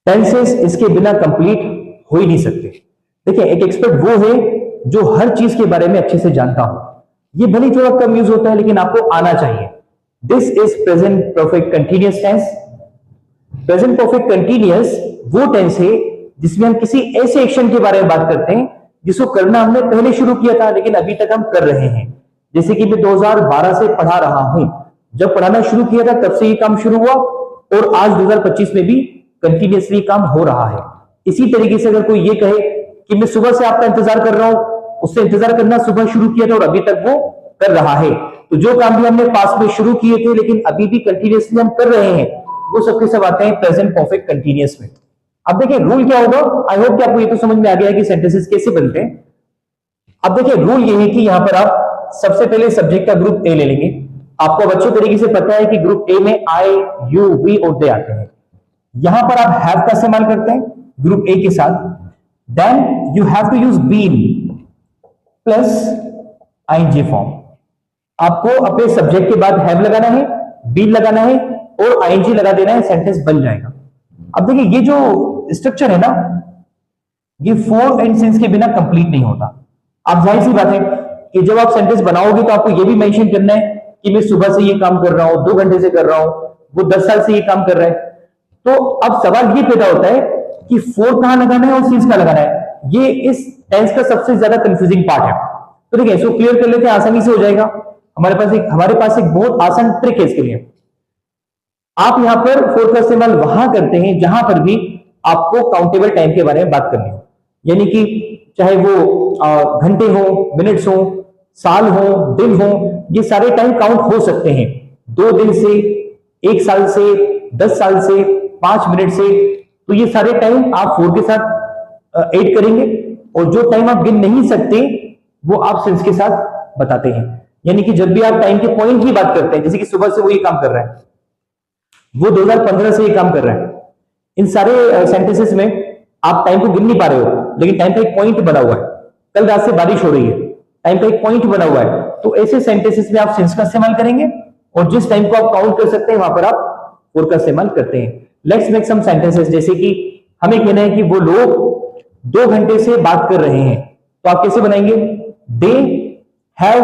Tenses इसके बिना complete हो ही नहीं सकते। देखिए, एक एक्सपर्ट वो है जो हर चीज के बारे में अच्छे से जानता हो। ये भले थोड़ा कम यूज होता है लेकिन आपको आना चाहिए। This is present perfect continuous tense. Present perfect continuous वो टेंस है जिसमें हम किसी ऐसे एक्शन के बारे में बात करते हैं जिसको करना हमने पहले शुरू किया था लेकिन अभी तक हम कर रहे हैं। जैसे कि मैं 2012 से पढ़ा रहा हूं, जब पढ़ाना शुरू किया था तब से ये काम शुरू हुआ और आज 2025 में भी कंटिन्यूअसली काम हो रहा है। इसी तरीके से अगर कोई ये कहे कि मैं सुबह से आपका इंतजार कर रहा हूं, उससे इंतजार करना सुबह शुरू किया था और अभी तक वो कर रहा है। तो जो काम भी हमने पास्ट में शुरू किए थे लेकिन अभी भी कंटिन्यूअसली हम कर रहे हैं, वो सबके सब आते हैं प्रेजेंट परफेक्ट कंटिन्यूअस में। अब देखिए रूल क्या होगा। आई होप कि आपको ये तो समझ में आ गया है कि सेंटेंसेस कैसे बनते हैं। अब देखिए रूल ये है कि यहां पर आप सबसे पहले सब्जेक्ट का ग्रुप ए ले लेंगे। आपको अब अच्छे तरीके से पता है कि ग्रुप ए में आई, यू, वी और दे आते हैं। यहां पर आप हैव का इस्तेमाल करते हैं ग्रुप ए के साथ। Then you have to use been plus ING form. आपको अपने सब्जेक्ट के बाद हैव लगाना है, बीन लगाना है और आईएनजी लगा देना है, सेंटेंस बन जाएगा। अब देखिए ये जो स्ट्रक्चर है ना, ये फोर एंड सिंस के बिना कंप्लीट नहीं होता। आप जाहिर सी बात है कि जब आप सेंटेंस बनाओगे तो आपको ये भी मेंशन करना है कि मैं सुबह से ये काम कर रहा हूं, 2 घंटे से कर रहा हूं, वो 10 साल से ये काम कर रहा है। तो अब सवाल ये पैदा होता है कि फोर कहां लगाना है और सिंस कहां लगाना है। ये इस टेंस का सबसे ज्यादा कंफ्यूजिंग पार्ट है। तो देखिए इसको क्लियर कर लेते हैं, आसानी से हो जाएगा। हमारे पास एक बहुत आसान ट्रिक है इसके लिए। आप यहां पर फोर का इस्तेमाल वहां करते हैं जहां पर भी आपको काउंटेबल टाइम के बारे में बात करनी हो, यानी कि चाहे वो घंटे हो, मिनट्स हो, साल हो, दिन हो, ये सारे टाइम काउंट हो सकते हैं। 2 दिन से, 1 साल से, 10 साल से, 5 मिनट से। तो ये सारे टाइम आप फोर के साथ ऐड करेंगे और जो टाइम आप गिन नहीं सकते वो आप सिंस के साथ बताते हैं। यानी कि जब भी आप टाइम के पॉइंट की बात करते हैं, जैसे कि सुबह से वो ये काम कर रहा है, वो 2015 से ये काम कर रहा है, इन सारे सेंटेंसेस में आप टाइम को गिन नहीं पा रहे हो लेकिन टाइम का एक पॉइंट बना हुआ है। कल रात से बारिश हो रही है, टाइम का एक पॉइंट बना हुआ है। तो ऐसे सेंटेंसेस में आप सिंस का इस्तेमाल करेंगे और जिस टाइम को आप काउंट कर सकते हैं वहां पर आप फोर का इस्तेमाल करते हैं। Let's make some sentences. जैसे कि हमें कहना है कि वो लोग 2 घंटे से बात कर रहे हैं, तो आप कैसे बनाएंगे? They have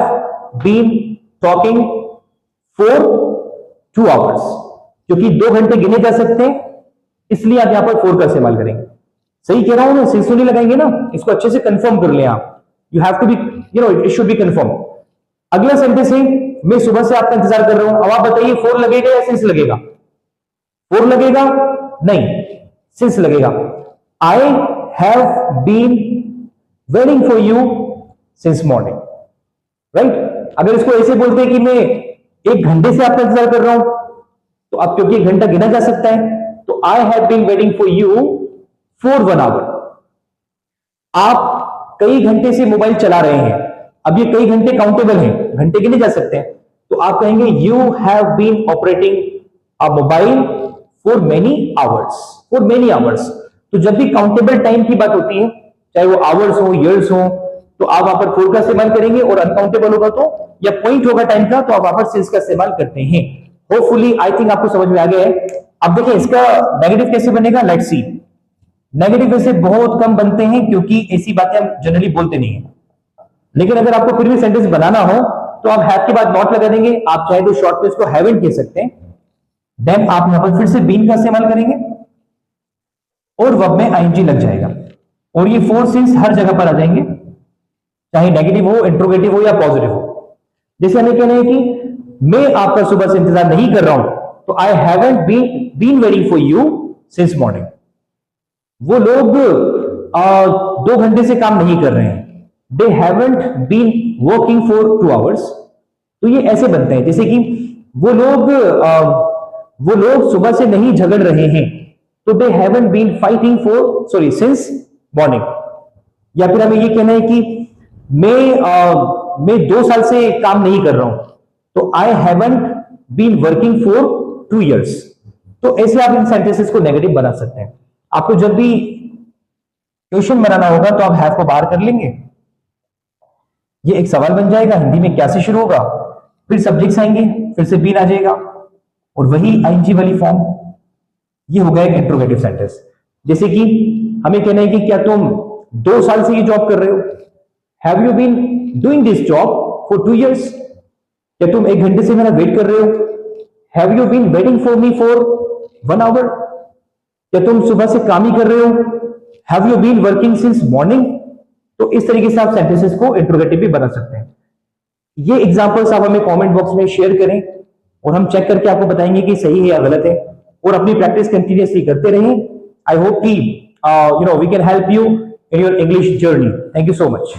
been talking for 2 hours. क्योंकि 2 घंटे गिने जा सकते हैं इसलिए आप यहां पर फोर का इस्तेमाल करेंगे। सही कह रहा हूं ना? सिंस नहीं लगाएंगे ना, इसको अच्छे से कंफर्म कर लें आप। You have to be, it should be confirm. अगला सेंटेंस है, मैं सुबह से आपका इंतजार कर रहा हूं। अब आप बताइए फोर लगेगा या सिंस लगेगा? फोर लगेगा? नहीं, सिंस लगेगा। I have been waiting for you since morning, right? अगर इसको ऐसे बोलते हैं कि मैं 1 घंटे से आपका इंतजार कर रहा हूं, तो अब क्योंकि 1 घंटा गिना जा सकता है, तो I have been waiting for you for 1 hour. आप कई घंटे से मोबाइल चला रहे हैं, अब ये कई घंटे काउंटेबल हैं, घंटे गिने जा सकते हैं, तो आप कहेंगे you have been operating a mobile for many hours, for many hours. तो जब भी काउंटेबल टाइम की बात होती है, चाहे वो आवर्स हो, ईयर्स हो, तो आप वहां पर फोर का इस्तेमाल करेंगे और अनकाउंटेबल होगा तो, या पॉइंट होगा टाइम का, तो आप वहां पर सिंस का इस्तेमाल करते हैं। होपफुली आई थिंक आपको समझ में आ गया है। अब देखिए इसका नेगेटिव कैसे बनेगा, लेट्स सी। नेगेटिव वैसे बहुत कम बनते हैं क्योंकि ऐसी बातें हम जनरली बोलते नहीं है, लेकिन अगर आपको फिर भी सेंटेंस बनाना हो तो आप हैव के बाद नॉट लगा देंगे। आप चाहे तो शॉर्ट में इसको हैवंट कह सकते हैं। देन आप यहां पर फिर से बीन का इस्तेमाल करेंगे और वर्ब में आईएनजी लग जाएगा और ये फोर सिंस हर जगह पर आ जाएंगे, चाहे नेगेटिव हो, इंट्रोगेटिव हो या पॉजिटिव हो। जैसे हमें कहना है कि मैं आपका सुबह से इंतजार नहीं कर रहा हूं, तो I haven't been waiting for you since morning. वो लोग 2 घंटे से काम नहीं कर रहे हैं, they haven't been working for 2 hours. तो ये ऐसे बनते हैं जैसे कि वो लोग सुबह से नहीं झगड़ रहे हैं, तो they haven't been fighting for since morning. या फिर हमें ये कहना है कि मैं 2 साल से काम नहीं कर रहा हूं, तो I haven't been working for 2 years. तो ऐसे आप इन सेंटेंसेस को नेगेटिव बना सकते हैं। आपको जब भी क्वेश्चन बनाना होगा तो आप हैव को बाहर कर लेंगे, ये एक सवाल बन जाएगा, हिंदी में क्या से शुरू होगा, फिर सब्जेक्ट्स आएंगे, फिर से बीन आ जाएगा और वही आईएनजी वाली फॉर्म। ये हो गया एक इंट्रोगेटिव सेंटेंस। जैसे कि हमें कहना है कि क्या तुम 2 साल से ये जॉब कर रहे हो? Have you been doing this job for 2 years? क्या तुम 1 घंटे से मेरा वेट कर रहे हो? Have you been waiting for me for 1 hour? क्या तुम सुबह से काम ही कर रहे हो? Have you been working since morning? तो इस तरीके से आप सेंटेंसेस को इंट्रोगेटिव भी बना सकते हैं। ये एग्जांपल्स आप हमें कमेंट बॉक्स में शेयर करें और हम चेक करके आपको बताएंगे कि सही है या गलत है, और अपनी प्रैक्टिस कंटिन्यूअसली करते रहें। आई होप कि we can help you in your English journey. Thank you so much.